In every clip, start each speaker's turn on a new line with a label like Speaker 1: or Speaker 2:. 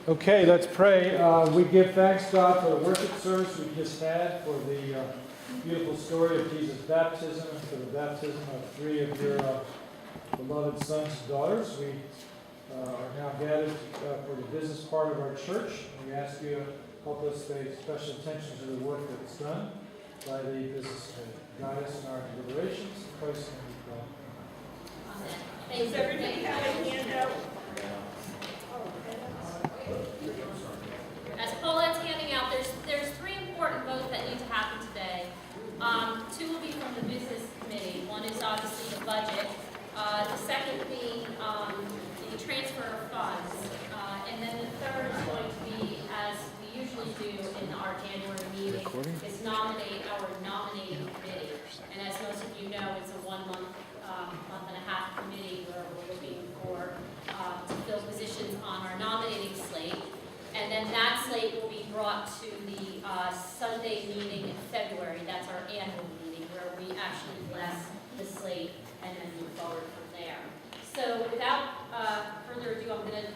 Speaker 1: Okay, let's pray. We give thanks, God, for the worship service we just had, for the beautiful story of Jesus' baptism, and for the baptism of 3 of your beloved sons and daughters. We are now gathered for the business part of our church, and we ask you to help us pay special attention to the work that's done by the business committee. Guide us in our deliberations. In Christ's name we pray.
Speaker 2: Amen. Thanks, everybody. Have a handout. As Paulette's handing out, there's 3 important votes that need to happen today. 2 will be from the business committee. One is obviously the budget. The second being the transfer of funds. And then the third is going to be, as we usually do in our January meeting, is nominate our nominating committee. And as most of you know, it's a 1 month, month and a half committee where we're looking for to fill positions on our nominating slate. And then that slate will be brought to the Sunday meeting in February. That's our annual meeting where we actually bless the slate and then move forward from there. So without further ado, I'm going to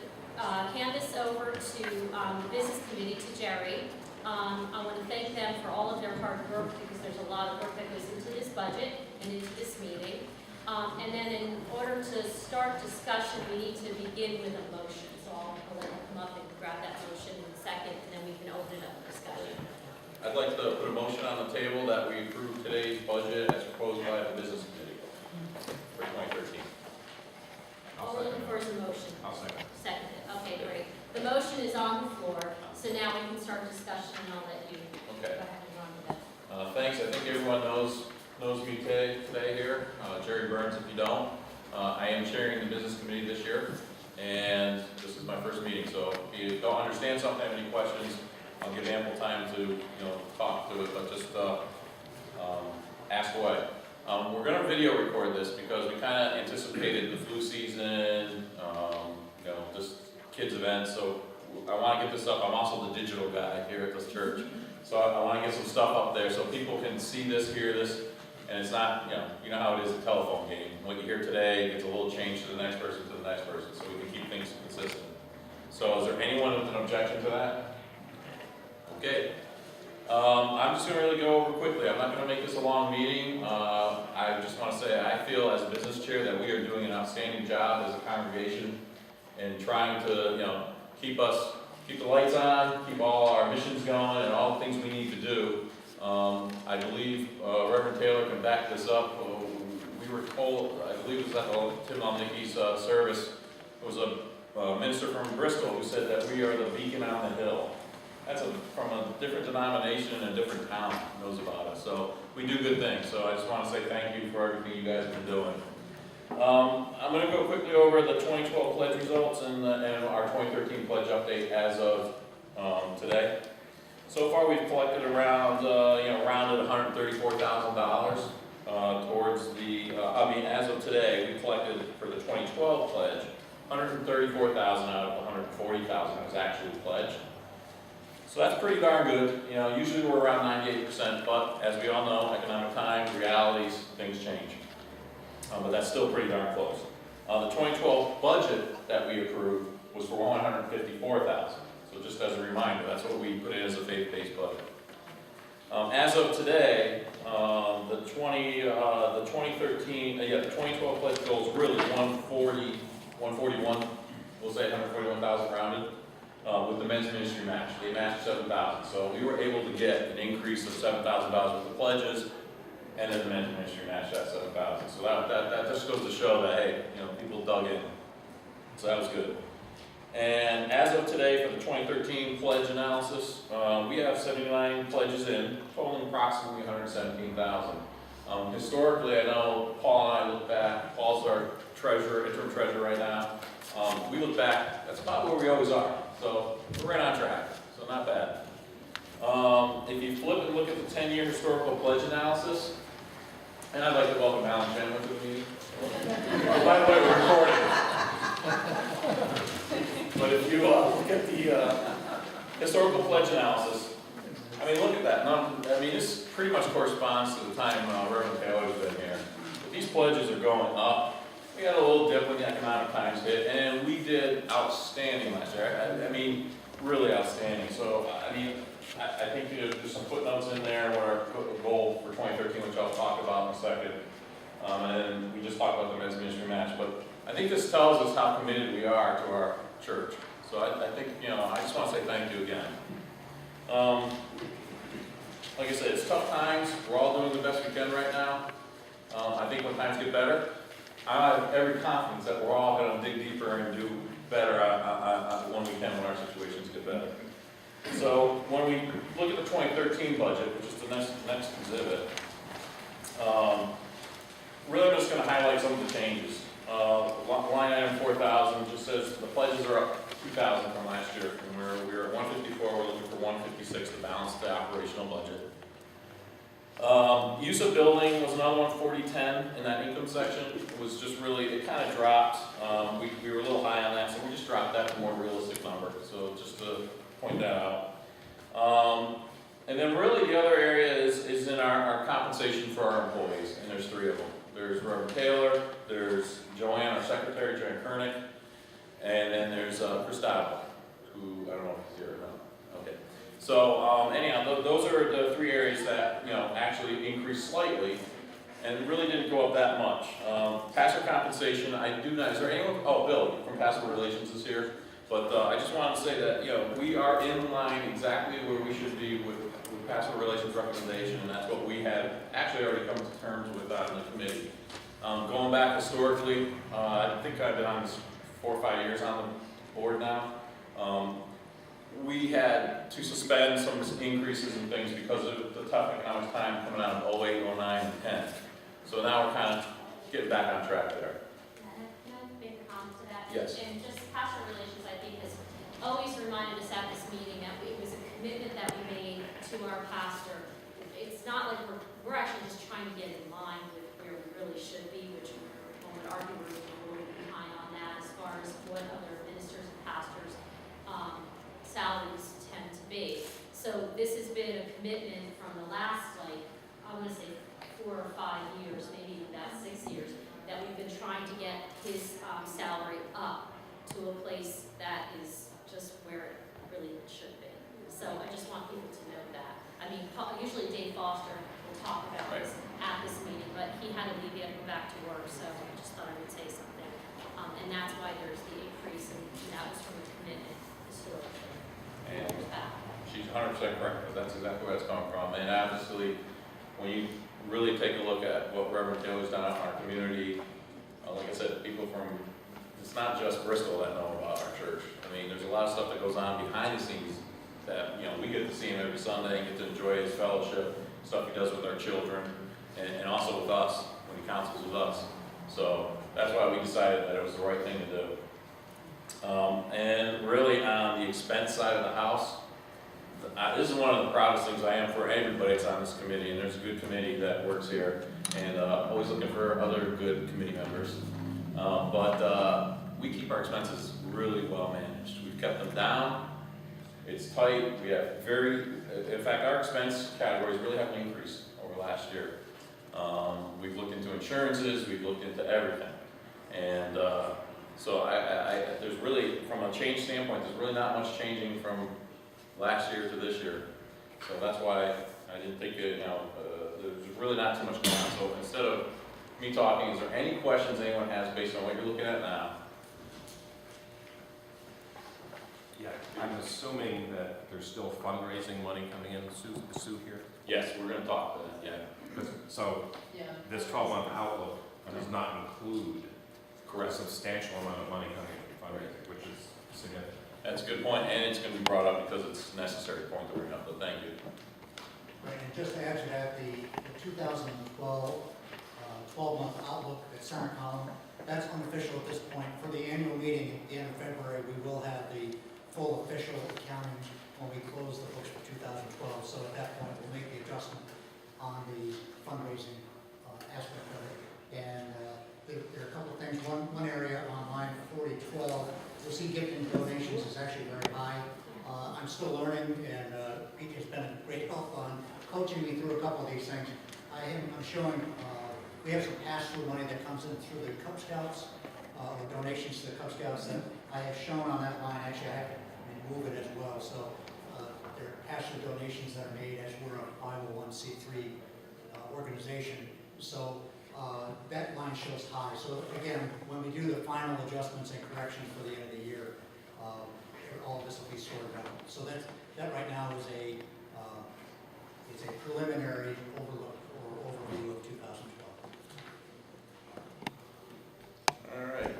Speaker 2: hand this over to the business committee, to Jerry. I want to thank them for all of their hard work because there's a lot of work that goes into this budget and into this meeting. And then in order to start discussion, we need to begin with a motion. So I'll let you come up and grab that motion in a second, and then we can open it up for discussion.
Speaker 3: I'd like to put a motion on the table that we approve today's budget as proposed by the business committee for 2013.
Speaker 2: All looking for is a motion.
Speaker 3: I'll second.
Speaker 2: Second it. Okay, great. The motion is on the floor, so now we can start discussion, and I'll let you go ahead and run with that.
Speaker 3: Thanks. I think everyone knows me today here. Jerry Burns, if you don't. I am chairing the business committee this year, and this is my first meeting. So if you don't understand something, have any questions, I'll give ample time to talk to it, but just ask away. We're going to video record this because we kind of anticipated the flu season, just kids events. So I want to get this up. I'm also the digital guy here at this church, so I want to get some stuff up there so people can see this, hear this. And it's not, you know how it is a telephone game. What you hear today gets a little change to the next person, so we can keep things consistent. So is there anyone with an objection to that? Okay. I'm just going to really go over quickly. I'm not going to make this a long meeting. I just want to say I feel as a business chair that we are doing an outstanding job as a congregation in trying to, keep the lights on, keep all our missions going, and all the things we need to do. I believe Reverend Taylor can back this up. We were told, I believe it was at Tim Alnicki's service, it was a minister from Bristol who said that we are the beacon on the hill. That's from a different denomination and a different town knows about us. So we do good things. So I just want to say thank you for everything you guys have been doing. I'm going to go quickly over the 2012 pledge results and our 2013 pledge update as of today. So far, we've collected around, rounded $134,000 towards the. As of today, we collected for the 2012 pledge, $134,000 out of $140,000 that was actually pledged. So that's pretty darn good. Usually we're around 98%, but as we all know, economic times, realities, things change. But that's still pretty darn close. The 2012 budget that we approved was for $154,000. So just as a reminder, that's what we put in as a faith-based budget. As of today, the 2012 pledge goal is really 141, we'll say 141,000 rounded, with the men's ministry match. They matched 7,000. So we were able to get an increase of $7,000 worth of pledges, and then the men's ministry matched that 7,000. So that just goes to show that, hey, people dug in. So that was good. And as of today, for the 2013 pledge analysis, we have 79 pledges in, totaling approximately $117,000. Historically, I know Paul and I look back. Paul's our interim treasurer right now. We look back, that's about where we always are. So we're right on track, so not bad. If you flip and look at the 10-year historical pledge analysis, and I'd like to welcome Alan Chandler to the meeting. By the way, we're recording. But if you look at the historical pledge analysis, look at that. This pretty much corresponds to the time Reverend Taylor's been here. But these pledges are going up. We had a little dip when the economic times hit, and we did outstanding last year. really outstanding. So, I mean, I think there's some footnotes in there where our goal for 2013, which I'll talk about in a second. And then we just talked about the men's ministry match. But I think this tells us how committed we are to our church. So I think, I just want to say thank you again. Like I said, it's tough times. We're all doing the best we can right now. I think when times get better, I have every confidence that we're all going to dig deeper and do better when we can when our situations get better. So when we look at the 2013 budget, which is the next exhibit, really I'm just going to highlight some of the changes. Line item 4,000 just says the pledges are up 2,000 from last year. And we were at 154, we're looking for 156 to balance the operational budget. Use of building was another one, 4010 in that income section. It was just really, it kind of dropped. We were a little high on that, so we just dropped that to a more realistic number. So just to point that out. And then really the other area is in our compensation for our employees, and there's 3 of them. There's Reverend Taylor, there's Joanne, our secretary, Joanne Kernick, and then there's Christopher, who, I don't know if he's here or not. Okay. So anyhow, those are the 3 areas that, actually increased slightly, and really didn't go up that much. Pastor compensation, I do not, is there anyone, oh, Bill from Pastoral Relations is here, but I just want to say that, we are in line exactly where we should be with Pastoral Relations recommendation, and that's what we had actually already come to terms with on the committee. Going back historically, I think I've been on this 4 or 5 years on the board now. We had to suspend some increases and things because of the tough economic time coming out of 08, 09, and 10. So now we're kind of getting back on track there.
Speaker 2: Can I make a comment to that?
Speaker 3: Yes.
Speaker 2: And just pastoral relations, I think, has always reminded us at this meeting that it was a commitment that we made to our pastor. It's not like we're actually just trying to get in line with where we really should be, which one would argue we're a little behind on that as far as what other ministers and pastors' salaries tend to be. So this has been a commitment from the last, I want to say 4 or 5 years, maybe even about 6 years, that we've been trying to get his salary up to a place that is just where it really should be. So I just want people to know that. I mean, usually Dave Foster will talk about this at this meeting, but he had to leave, he had to go back to work, so I just thought I would say something. And that's why there's the increase, and that was from a commitment historically.
Speaker 3: And she's 100% correct, because that's exactly where it's coming from. And obviously, when you really take a look at what Reverend Taylor's done out in our community, like I said, people from, it's not just Bristol that know about our church. I mean, there's a lot of stuff that goes on behind the scenes that, we get to see him every Sunday and get to enjoy his fellowship, stuff he does with our children, and also with us, when he counsels with us. So that's why we decided that it was the right thing to do. And really on the expense side of the house, this is one of the proudest things I am for everybody that's on this committee, and there's a good committee that works here, and always looking for other good committee members. But we keep our expenses really well managed. We've kept them down. It's tight. We have in fact, our expense categories really haven't increased over last year. We've looked into insurances, we've looked into everything. And so there's really, from a change standpoint, there's really not much changing from last year to this year. So that's why I didn't think, there's really not too much going on. So instead of me talking, is there any questions anyone has based on what you're looking at now?
Speaker 4: Yeah, I'm assuming that there's still fundraising money coming in, Sue here?
Speaker 3: Yes, we're going to talk about that, yeah.
Speaker 4: So this 12-month outlook does not include a substantial amount of money coming in from fundraising, which is significant.
Speaker 3: That's a good point, and it's going to be brought up because it's a necessary point to bring up, but thank you.
Speaker 5: Right, and just to add to that, the 2012 12-month outlook, the center column, that's unofficial at this point. For the annual meeting at the end of February, we will have the full official accounting when we close the books for 2012. So at that point, we'll make the adjustment on the fundraising aspect of it. And there are a couple of things. One area on line 4012, you'll see gifting donations is actually very high. I'm still learning, and Pete has been a great help on coaching me through a couple of these things. I'm showing, we have some pass-through money that comes in through the Cub Scouts, or donations to the Cub Scouts that I have shown on that line. Actually, I have to move it as well. So there are actual donations that are made as we're a 501c3 organization. So that line shows high. So again, when we do the final adjustments and corrections for the end of the year, all of this will be sorted out. So that right now is a preliminary overlook or overview of 2012.
Speaker 3: All right.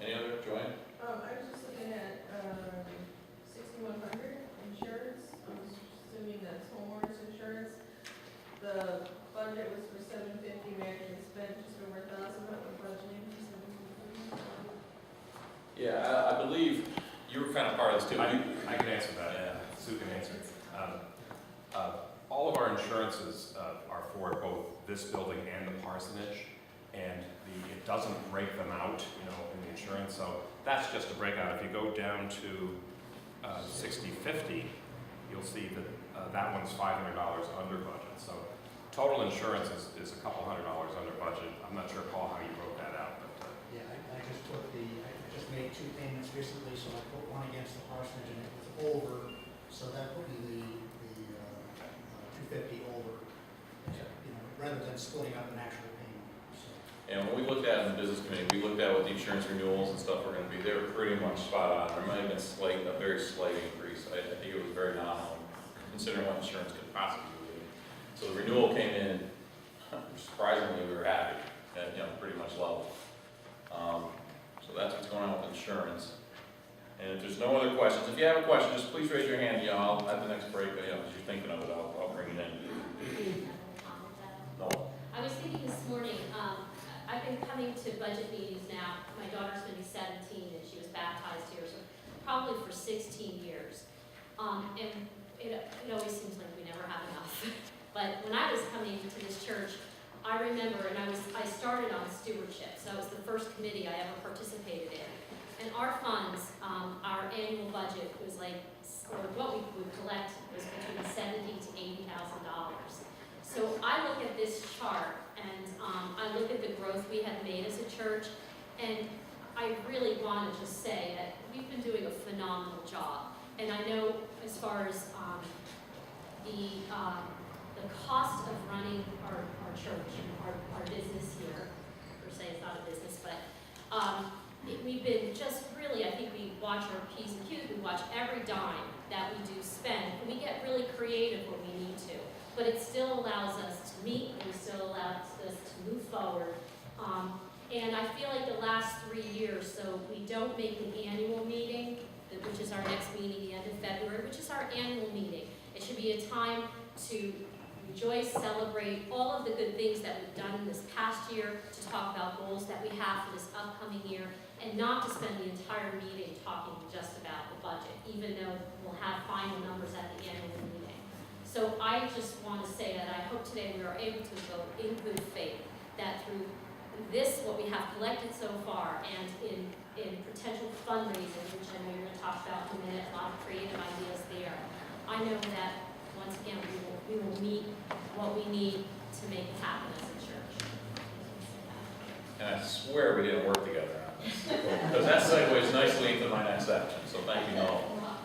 Speaker 3: Any other, Joanne?
Speaker 6: I was just looking at 6,100 insurance. I'm assuming that's homeowners insurance. The budget was for 750, we actually spent just over 1,000, but we're budgeting for 750.
Speaker 3: Yeah, I believe you were kind of part of this too.
Speaker 4: I can answer that.
Speaker 3: Yeah.
Speaker 4: Sue can answer. All of our insurances are for both this building and the parsonage, and it doesn't break them out, in the insurance. So that's just a breakout. If you go down to 6050, you'll see that that one's $500 under budget. So total insurance is a couple $100 under budget. I'm not sure, Paul, how you wrote that out, but
Speaker 5: Yeah, I just made 2 payments recently, so I put one against the parsonage and it was over, so that put me the 250 over, rather than splitting up an actual payment. So.
Speaker 3: And when we looked at it in the business committee, we looked at what the insurance renewals and stuff were going to be. They were pretty much spot on. There might have been a very slight increase. I think it was very nominal, considering what insurance could possibly be. So the renewal came in, surprisingly, we were happy at, pretty much level. So that's what's going on with insurance. And if there's no other questions, if you have a question, just please raise your hand. I'll at the next break, as you're thinking of it, I'll bring it in. No.
Speaker 2: I was thinking this morning, I've been coming to budget meetings now. My daughter's going to be 17 and she was baptized here, so probably for 16 years. And it always seems like we never have enough. But when I was coming to this church, I remember, and I started on stewardship, so it was the first committee I ever participated in. And our funds, our annual budget was or what we would collect was between $70,000 to $80,000. So I look at this chart and I look at the growth we have made as a church, and I really want to just say that we've been doing a phenomenal job. And I know as far as the cost of running our church and our business here, per se, it's not a business, but we've been just really, I think we watch our P's and Q's, we watch every dime that we do spend, and we get really creative when we need to. But it still allows us to meet, and it still allows us to move forward. And I feel like the last 3 years, so we don't make an annual meeting, which is our next meeting, the end of February, which is our annual meeting. It should be a time to rejoice, celebrate all of the good things that we've done in this past year, to talk about goals that we have for this upcoming year, and not to spend the entire meeting talking just about the budget, even though we'll have final numbers at the annual meeting. So I just want to say that I hope today we are able to vote in good faith that through this, what we have collected so far, and in potential fundraising, which I know you're going to talk about in a minute, a lot of creative ideas there, I know that once again we will meet what we need to make it happen as a church.
Speaker 3: And I swear we didn't work together on this. Because that segues nicely into my next section, so thank you, Noel.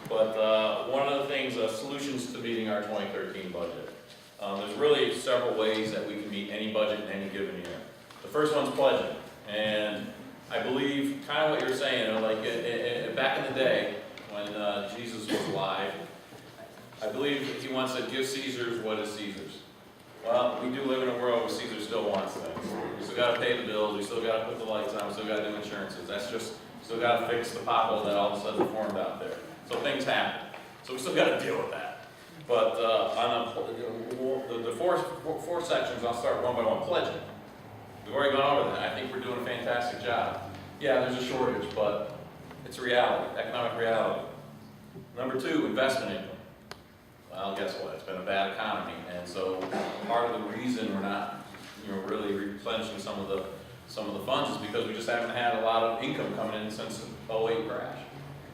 Speaker 3: But one of the things, solutions to meeting our 2013 budget. There's really several ways that we can meet any budget in any given year. The first one's pledging. And I believe kind of what you're saying, back in the day when Jesus was alive, I believe he once said, give Caesar's what is Caesar's. Well, we do live in a world where Caesar still wants things. We still got to pay the bills, we still got to put the lights on, we still got to do insurances. That's just, still got to fix the pothole that all of a sudden formed out there. So things happen. So we still got to deal with that. But on the four sections, I'll start one by one. Pledging. We've already gone over that. I think we're doing a fantastic job. Yeah, there's a shortage, but it's a reality, economic reality. Number 2, investment income. Well, guess what? It's been a bad economy, and so part of the reason we're not, really replenishing some of the funds is because we just haven't had a lot of income coming in since the 2008 crash.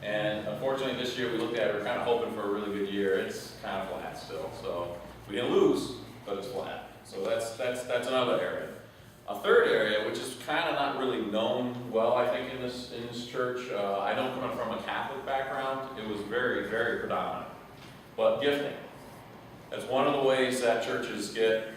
Speaker 3: And unfortunately, this year we looked at it, we're kind of hoping for a really good year. It's kind of flat still, so we didn't lose, but it's flat. So that's another area. A third area, which is kind of not really known well, I think, in this church. I know coming from a Catholic background, it was very, very predominant. But gifting, that's one of the ways that churches get,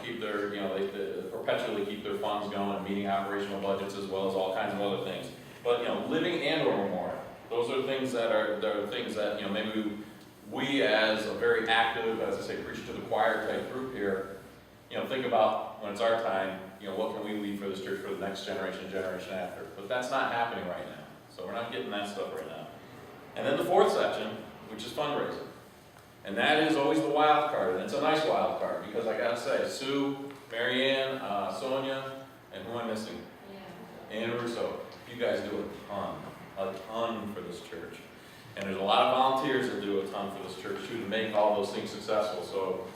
Speaker 3: keep their, they perpetually keep their funds going and meeting operational budgets as well as all kinds of other things. But, living and or memorial, those are things that maybe we as a very active, as I say, preach to the choir type group here, think about when it's our time, what can we leave for this church for the next generation after. But that's not happening right now. So we're not getting that stuff right now. And then the fourth section, which is fundraising. And that is always the wild card, and it's a nice wild card, because I gotta say, Sue, Marianne, Sonia, and who am I missing?
Speaker 2: Yeah.
Speaker 3: Ann Russo, you guys do a ton for this church. And there's a lot of volunteers that do a ton for this church too, to make all those things successful. So,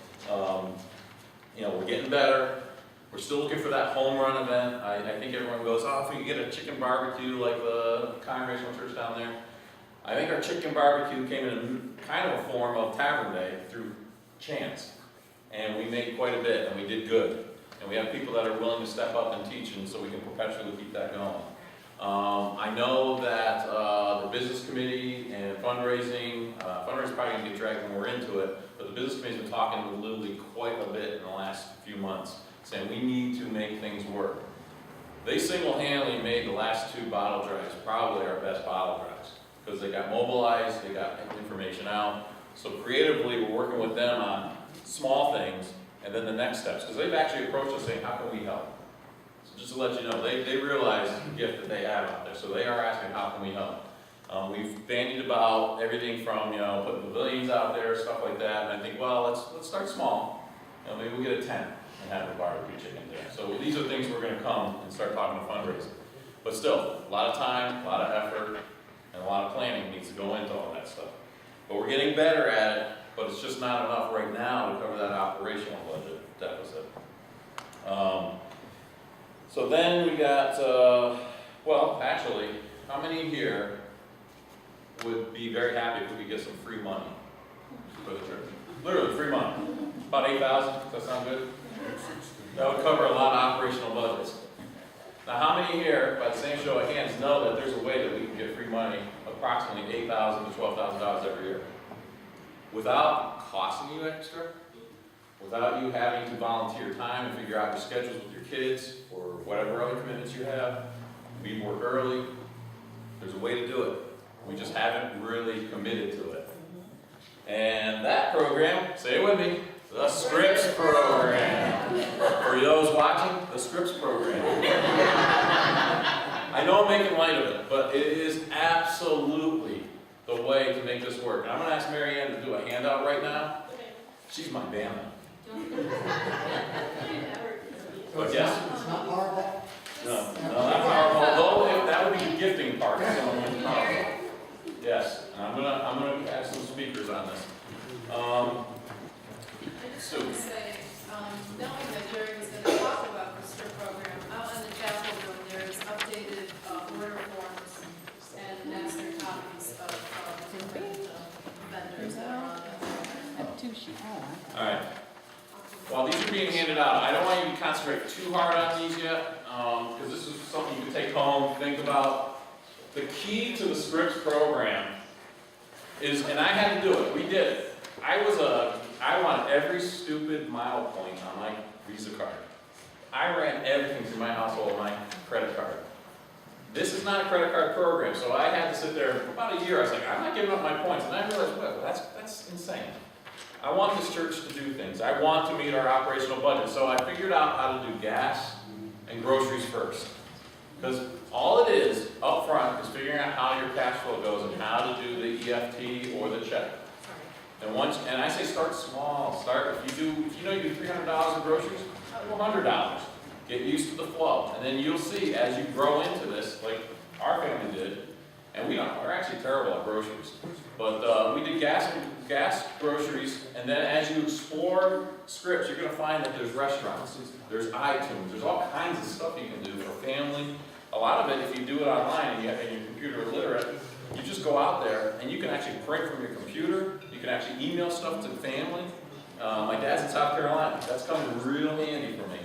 Speaker 3: we're getting better. We're still looking for that home run event. I think everyone goes, if we could get a chicken barbecue like the Congregational Church down there. I think our chicken barbecue came in kind of a form of Tavern Day through chance. And we made quite a bit, and we did good. And we have people that are willing to step up and teach, and so we can perpetually keep that going. I know that the business committee and fundraising probably going to get dragged when we're into it, but the business committee's been talking to Lily quite a bit in the last few months, saying we need to make things work. They single-handedly made the last 2 bottle drives probably our best bottle drives, because they got mobilized, they got information out. So creatively, we're working with them on small things, and then the next steps, because they've actually approached us saying, how can we help? So just to let you know, they realize the gift that they have out there, so they are asking, how can we help? We've bandied about everything from, putting pavilions out there, stuff like that, and I think, well, let's start small. Maybe we'll get a tent and have a barbecue chicken there. So these are things we're going to come and start talking to fundraising. But still, a lot of time, a lot of effort, and a lot of planning needs to go into all that stuff. But we're getting better at it, but it's just not enough right now to cover that operational budget deficit. So then we got, actually, how many here would be very happy if we could get some free money for the church? Literally, free money. About 8,000, does that sound good? That would cover a lot of operational budgets. Now, how many here, by the same show of hands, know that there's a way that we can get free money, approximately $8,000 to $12,000 every year, without costing you extra, without you having to volunteer time and figure out your schedules with your kids or whatever other commitments you have, leave work early? There's a way to do it. We just haven't really committed to it. And that program, say it with me, the Scripps program. For those watching, the Scripps program. I know I'm making light of it, but it is absolutely the way to make this work. And I'm going to ask Mary Ann to do a handout right now. She's my Bama. But yes.
Speaker 5: It's not Powerball?
Speaker 3: No, not Powerball. Though that would be the gifting part. Yes, and I'm gonna have some speakers on this.
Speaker 6: I just want to say, knowing that Jerry was going to talk about the Scrip program, out in the chapel room, there's updated order forms and master copies of different vendors that are on it.
Speaker 3: All right. While these are being handed out, I don't want you to concentrate too hard on these yet, because this is something you can take home, think about. The key to the Scripps program is, and I had to do it, we did it. I wanted every stupid mile point on my Visa card. I ran everything through my household on my credit card. This is not a credit card program, so I had to sit there for about a year. I was like, I'm not giving up my points, and I realized, well, that's insane. I want this church to do things. I want to meet our operational budget, so I figured out how to do gas and groceries first. Because all it is up front is figuring out how your cash flow goes and how to do the EFT or the check. And I say start small. If you know you do $300 in groceries, $100. Get used to the flow, and then you'll see as you grow into this, like our family did. And we're actually terrible at groceries, but we did gas, groceries, and then as you explore Scripps, you're going to find that there's restaurants, there's iTunes, there's all kinds of stuff you can do for family. A lot of it, if you do it online and you're computer illiterate, you just go out there and you can actually print from your computer. You can actually email stuff to family. My dad's in South Carolina. That's coming real handy for me.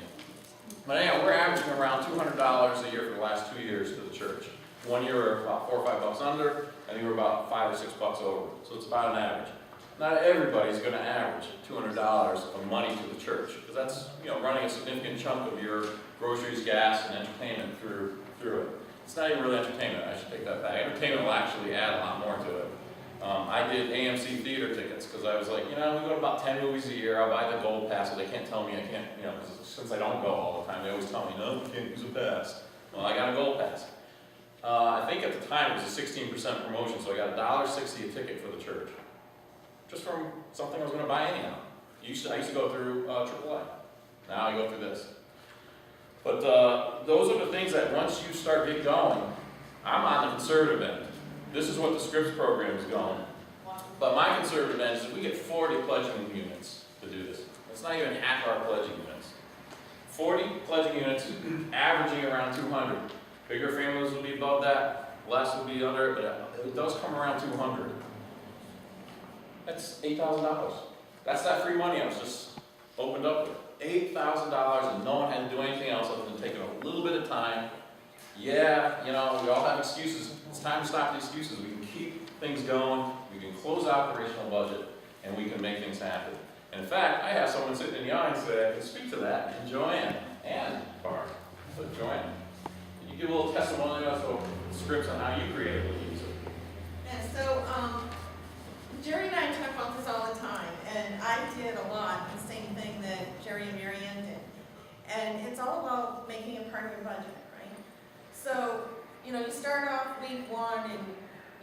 Speaker 3: But anyhow, we're averaging around $200 a year for the last 2 years to the church. 1 year we're about $4 or $5 under, I think we're about $5 or $6 over. So it's about an average. Not everybody's going to average $200 of money to the church, because that's, running a significant chunk of your groceries, gas, and entertainment through it. It's not even really entertainment, I should take that back. Entertainment will actually add a lot more to it. I did AMC theater tickets, because I was like, we go to about 10 movies a year, I'll buy the gold pass, so they can't tell me I can't, because since I don't go all the time, they always tell me, no, you can't use a pass. Well, I got a gold pass. I think at the time it was a 16% promotion, so I got $1.60 a ticket for the church. Just from something I was going to buy anyhow. I used to go through AAA. Now I go through this. But those are the things that once you start getting going, I'm on the conservative end. This is what the Scripps program is going. But my conservative end is that we get 40 pledging units to do this. It's not even half our pledging units. 40 pledging units, averaging around 200. Bigger families will be above that, less will be under it, but it does come around 200. That's $8,000. That's that free money I was just opened up with. $8,000 and no one had to do anything else other than taking a little bit of time. Yeah, we all have excuses. It's time to stop the excuses. We can keep things going, we can close the operational budget, and we can make things happen. And in fact, I have someone sitting in the audience that can speak to that, and Joanne, and Barb. So Joanne, can you give a little testimony about Scripps on how you creatively use it?
Speaker 7: Yeah, so Jerry and I talk about this all the time, and I did a lot, the same thing that Jerry and Mary Ann did. And it's all about making it part of your budget, right? So, you start off week one and,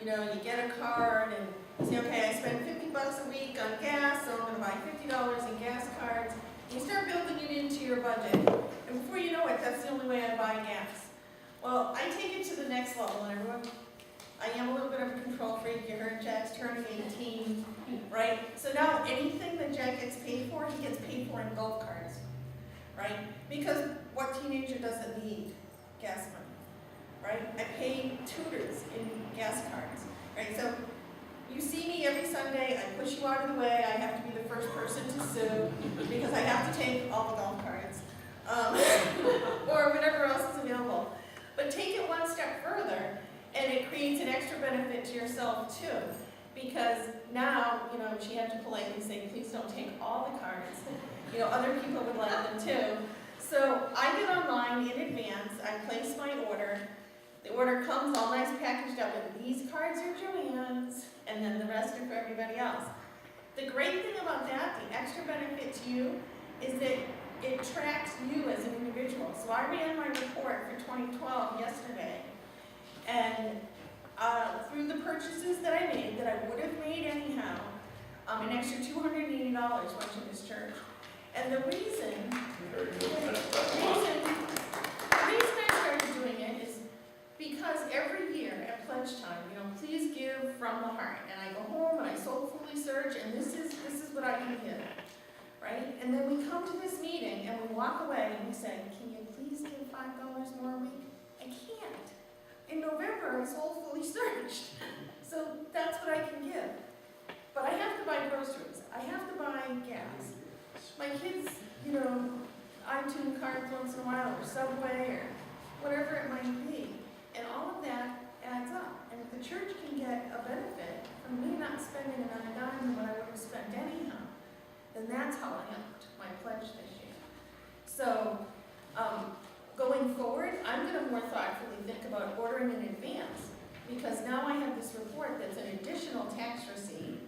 Speaker 7: you get a card and you say, okay, I spend $50 a week on gas, so I'm going to buy $50 in gas cards. And you start building it into your budget. And before you know it, that's the only way I buy gas. Well, I take it to the next level, and everyone, I am a little bit of a control freak. You heard Jack's turning 18, right? So now anything that Jack gets paid for, he gets paid for in golf carts, right? Because what teenager doesn't need gas money, right? I pay tutors in gas cards, right? So you see me every Sunday, I push you out of the way, I have to be the first person to sue because I have to take all the golf carts, or whatever else is available. But take it one step further, and it creates an extra benefit to yourself too. Because now, she had to politely say, please don't take all the cards. Other people would like them too. So I get online in advance, I place my order. The order comes all nice packaged up, and these cards are Joanne's, and then the rest are for everybody else. The great thing about that, the extra benefit to you, is that it tracks you as an individual. So I ran my report for 2012 yesterday, and through the purchases that I made, that I would have made anyhow, an extra $280 went to this church. And the reason I started doing it is because every year at pledge time, please give from the heart. And I go home and I soulfully search, and this is what I can give, right? And then we come to this meeting and we walk away and we say, can you please give $5 more a week? I can't. In November, I soulfully searched. So that's what I can give. But I have to buy groceries. I have to buy gas. My kids, iTunes cards once in a while, or Subway, or whatever it might be. And all of that adds up. And if the church can get a benefit from me not spending another dime than what I would have spent anyhow, then that's how I upped my pledge this year. So, going forward, I'm going to more thoughtfully think about ordering in advance, because now I have this report that's an additional tax receipt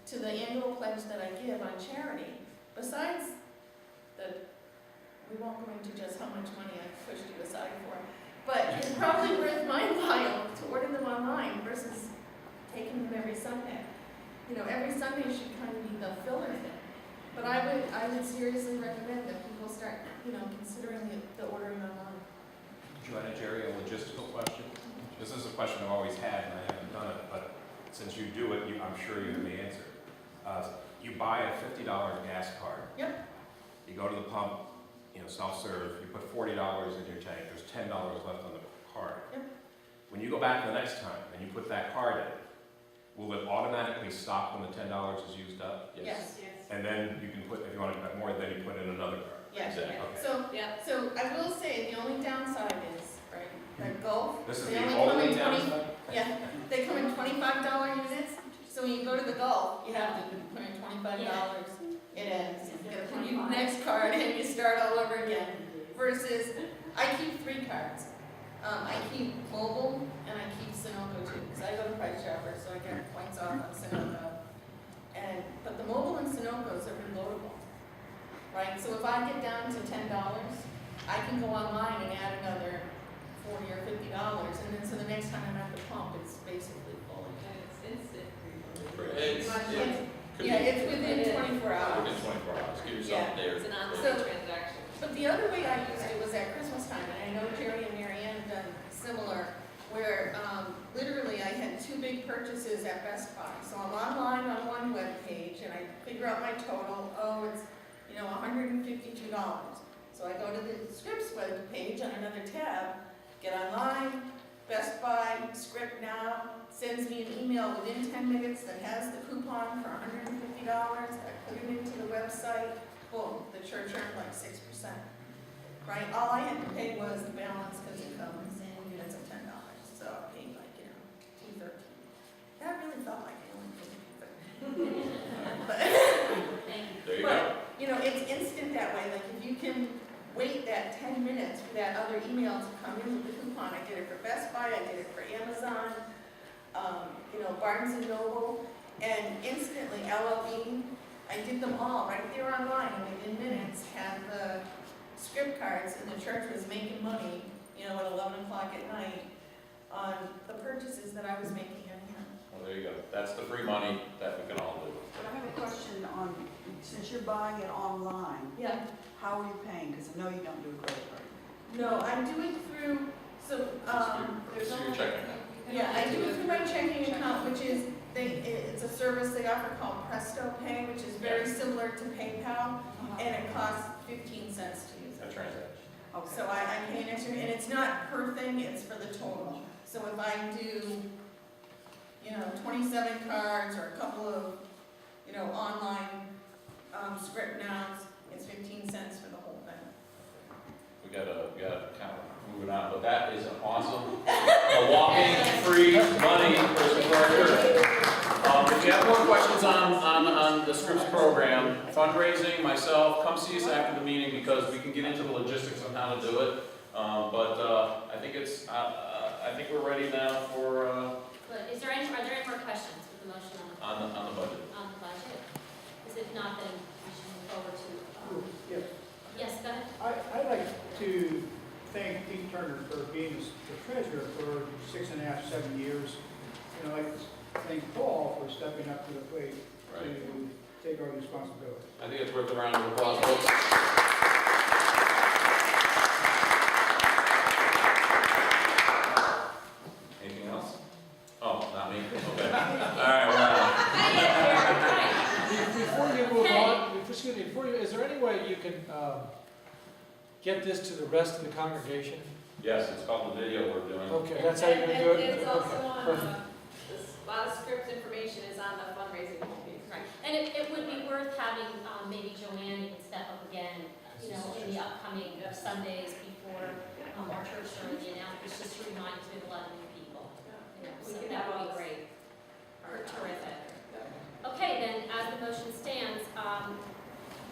Speaker 7: to the annual pledge that I give on charity. Besides we won't go into just how much money I pushed you aside for, but it's probably worth my while to order them online versus taking them every Sunday. Every Sunday should kind of be the filler thing. But I would seriously recommend that people start, considering the ordering online.
Speaker 4: Joanna, Jerry, a logistical question. This is a question I've always had, and I haven't done it, but since you do it, I'm sure you have the answer. You buy a $50 gas card.
Speaker 7: Yep.
Speaker 4: You go to the pump, self-serve, you put $40 in your tank, there's $10 left on the card.
Speaker 7: Yep.
Speaker 4: When you go back the next time and you put that card in, will it automatically stop when the $10 is used up?
Speaker 7: Yes.
Speaker 4: And then you can put, if you want to put more, then you put in another card.
Speaker 7: Yeah.
Speaker 3: Exactly.
Speaker 7: So,
Speaker 6: Yeah.
Speaker 7: so I will say, the only downside is, right, that Gulf,
Speaker 4: This is
Speaker 7: they
Speaker 4: the
Speaker 7: only come
Speaker 4: only
Speaker 7: in 20,
Speaker 4: downside?
Speaker 7: yeah, they come in $25 units, so when you go to the Gulf, you have to put in $25, it ends, you get a next card, and you start all over again, versus, I keep 3 cards. I keep mobile, and I keep Sunoco too, because I go to Price Chopper, so I get points off on Sunoco. But the mobile and Sunoco's are reloadable, right? So if I get down to $10, I can go online and add another $40 or $50, and then so the next time I'm at the pump, it's basically full again.
Speaker 6: And it's instant.
Speaker 3: It's, it could
Speaker 7: Yeah,
Speaker 3: be
Speaker 7: it's within 24 hours.
Speaker 3: within 24 hours, give yourself
Speaker 7: Yeah.
Speaker 3: a day or
Speaker 6: It's an online
Speaker 7: So-
Speaker 6: transaction.
Speaker 7: But the other way I used it was at Christmas time, and I know Jerry and Mary Ann have done similar, where literally I had 2 big purchases at Best Buy. So I'm online on one web page, and I figure out my total, it's, $152. So I go to the Scripps web page on another tab, get online, Best Buy, Script Now, sends me an email within 10 minutes that has the coupon for $150. I put it into the website, boom, the church earned like 6%. Right, all I had to pay was the balance because it comes in units of $10. So I paid like, $213. That really felt like I only paid $213. But
Speaker 3: There you go.
Speaker 7: But, it's instant that way, like if you can wait that 10 minutes for that other email to come in with the coupon, I did it for Best Buy, I did it for Amazon, Barnes and Noble, and instantly LLB, I did them all right there online, and within minutes had the script cards, and the church was making money, at 11 o'clock at night on the purchases that I was making anyhow.
Speaker 3: Well, there you go. That's the free money that we can all do.
Speaker 8: But I have a question on, since you're buying it online,
Speaker 7: Yeah.
Speaker 8: how are you paying? Because I know you don't do a credit card.
Speaker 7: No, I'm doing through, there's
Speaker 3: So
Speaker 7: only.
Speaker 3: you're checking that.
Speaker 7: Yeah, I do it through my checking account, which is, it's a service they offer called Presto Pay, which is very similar to PayPal, and it costs 15 cents to use
Speaker 3: A
Speaker 7: it.
Speaker 3: transaction.
Speaker 8: Okay.
Speaker 7: So I pay an extra, and it's not per thing, it's for the total. So if I do, 27 cards or a couple of, online script nows, it's 15 cents for the whole thing.
Speaker 3: We gotta kind of moving on, but that is an awesome, a walking free money person for our church. If you have more questions on the Scripps program, fundraising, myself, come see us after the meeting because we can get into the logistics on how to do it. But I think we're ready now for,
Speaker 2: But are there any more questions with the motion
Speaker 3: on the budget.
Speaker 2: on the budget? Is it not, then we should move over to,
Speaker 9: Yes,
Speaker 2: yes, go ahead.
Speaker 9: I'd like to thank Pete Turner for being the treasurer for 6.5, 7 years. And I'd like to thank Paul for stepping up to the plate
Speaker 3: Right.
Speaker 9: to take our responsibility.
Speaker 3: I think it's worth a round of applause, folks. Anything else? Oh, not me? Okay. All right,
Speaker 1: Before you move on, is there any way you can get this to the rest of the congregation?
Speaker 3: yes, it's called the video we're doing.
Speaker 1: Okay, that's how you're gonna do it?
Speaker 6: And it's also
Speaker 1: Okay,
Speaker 6: on,
Speaker 1: perfect.
Speaker 6: a lot of script information is on the fundraising homepage.
Speaker 2: Right, and it would be worth having maybe Joanne even step up again, in the upcoming Sundays before our church started the announcements, just to remind us we have a lot of new people.
Speaker 6: We
Speaker 2: So
Speaker 6: can
Speaker 2: that
Speaker 6: have
Speaker 2: would
Speaker 6: all
Speaker 2: be
Speaker 6: this.
Speaker 2: great.
Speaker 6: Or
Speaker 2: Terrific.
Speaker 6: Yeah.
Speaker 2: Okay, then, as the motion stands,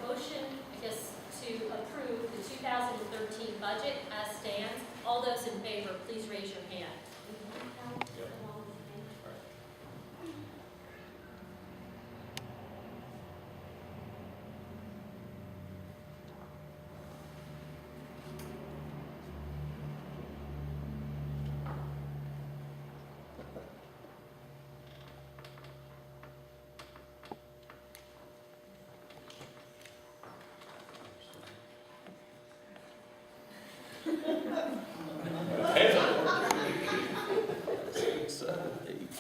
Speaker 2: motion, I guess, to approve the 2013 budget as stands. All those in favor, please raise your hand.
Speaker 3: Yep. Hands up.
Speaker 10: 6, 7, 8,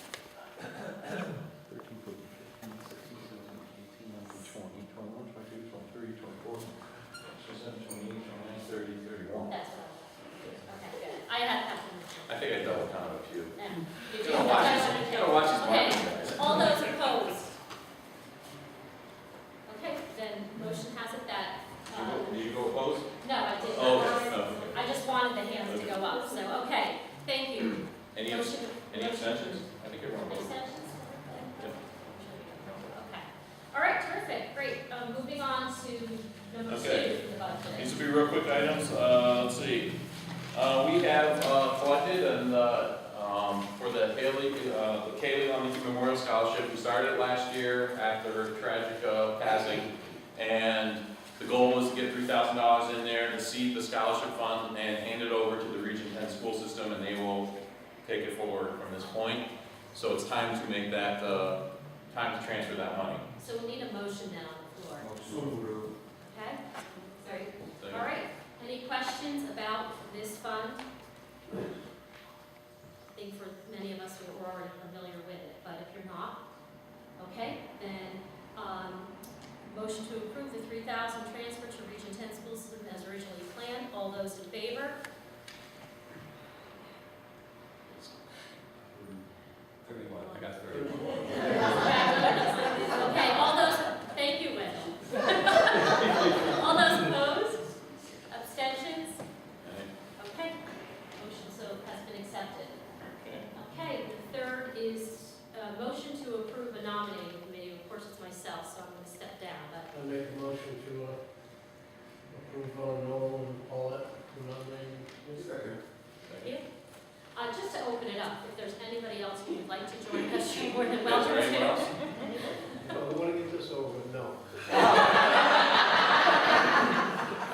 Speaker 10: 13, 14, 15, 16, 17, 18, 19, 20, 21, 22, 23, 24, 27, 28, 29, 30, 31.
Speaker 2: That's what I was. Okay, good. I had that one.
Speaker 3: I think I double counted a few.
Speaker 2: Yeah.
Speaker 3: You gotta watch these, you gotta watch these
Speaker 2: Okay.
Speaker 3: marking guys.
Speaker 2: All those opposed? Okay, then motion has it that,
Speaker 3: You go
Speaker 2: wanted the hands to go up, so, okay, thank you.
Speaker 3: Any,
Speaker 2: Motion-
Speaker 3: any extensions? I think everyone voted.
Speaker 2: Extensions?
Speaker 3: Yep.
Speaker 2: Okay. All right, terrific, great. Moving on to number two,
Speaker 3: Okay.
Speaker 2: for the budget.
Speaker 3: These will be real quick items. Let's see. We have collected and for the Kaylee Lumley Memorial Scholarship. We started it last year after her tragic passing, and the goal was to get $3,000 in there to seed the scholarship fund and hand it over to the Region 10 school system, and they will take it forward from this point. So it's time to make that time to transfer that money.
Speaker 2: So we need a motion now on the floor. Okay? Sorry.
Speaker 3: So,
Speaker 2: All right. Any questions about this fund? I think for many of us, we're already familiar with it, but if you're not, okay, then, motion to approve the 3,000 transfer to Region 10 school system as originally planned. All those in favor?
Speaker 4: 31, I got 31.
Speaker 2: Okay, all those, thank you, Wendell. All those opposed? Abstentions?
Speaker 3: okay.
Speaker 2: Okay, motion so has been accepted.
Speaker 3: Okay.
Speaker 2: Okay, the third is a motion to approve a nominating committee. Of course, it's myself, so I'm going to step down, but
Speaker 11: I make a motion to approve Noel and Paulette for nominating.
Speaker 2: thank you. Just to open it up, if there's anybody else who would like to join us, you're more than
Speaker 3: Is
Speaker 2: welcome
Speaker 3: there anyone
Speaker 2: to.
Speaker 3: else?
Speaker 11: No, we want to get this over, no.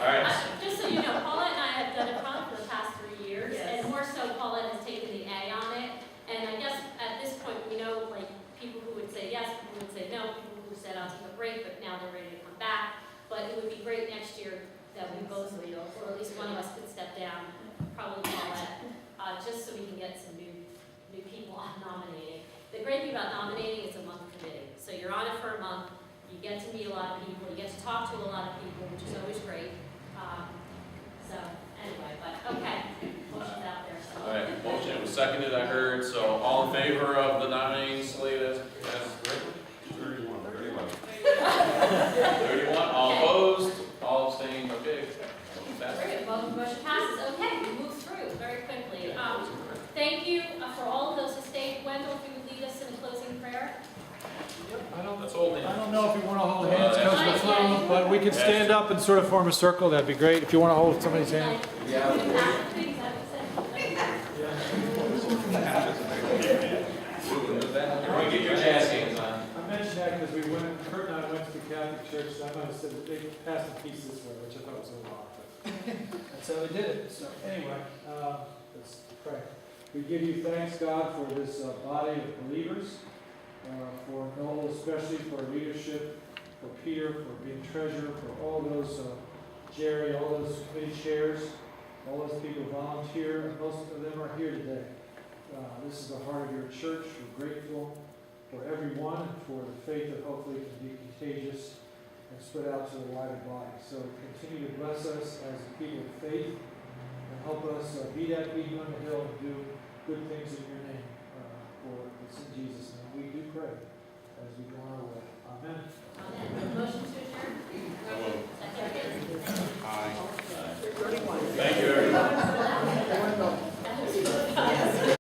Speaker 3: All right.
Speaker 2: Just so you know, Paulette and I have done it for the past 3 years, and more so Paulette has taken the A on it. And I guess at this point, we know, like, people who would say yes, people who would say no, people who said I'll take a break, but now they're ready to come back. But it would be great next year that we both, or at least one of us could step down, probably Paulette, just so we can get some new people on nominating. The great thing about nominating, it's a month committee. So you're on it for a month, you get to meet a lot of people, you get to talk to a lot of people, which is always great. So anyway, but okay, motion's out there, so.
Speaker 3: All right, motion was seconded, I heard, so all in favor of the nominating slate as written?
Speaker 4: 31.
Speaker 3: 31, all opposed, all abstained, okay. Motion passes.
Speaker 2: Great, well, motion passes. Okay, we move through very quickly. Thank you for all of those who stayed. Wendell, if you would lead us in a closing prayer.
Speaker 3: That's all.
Speaker 1: I don't know if you want to hold hands because we're
Speaker 2: Not yet.
Speaker 1: through, but we can stand up and sort of form a circle. That'd be great. If you want to hold somebody's hand.
Speaker 2: Yeah.
Speaker 3: Everyone get your jazz hands on.
Speaker 1: I mentioned that because Kurt and I went to the Catholic Church, so I might have said that they passed the peace this way, which I thought was a little odd, but that's how they did it. So anyway, let's pray. We give you thanks, God, for this body of believers, for Noel especially, for leadership, for Peter, for being treasurer, for all those, Jerry, all those committee chairs, all those people volunteer, and most of them are here today. This is the heart of your church. We're grateful for everyone and for the faith that hopefully can be contagious and spread out to the wider body. So continue to bless us as a people of faith and help us be that beacon on the hill and do good things in your name.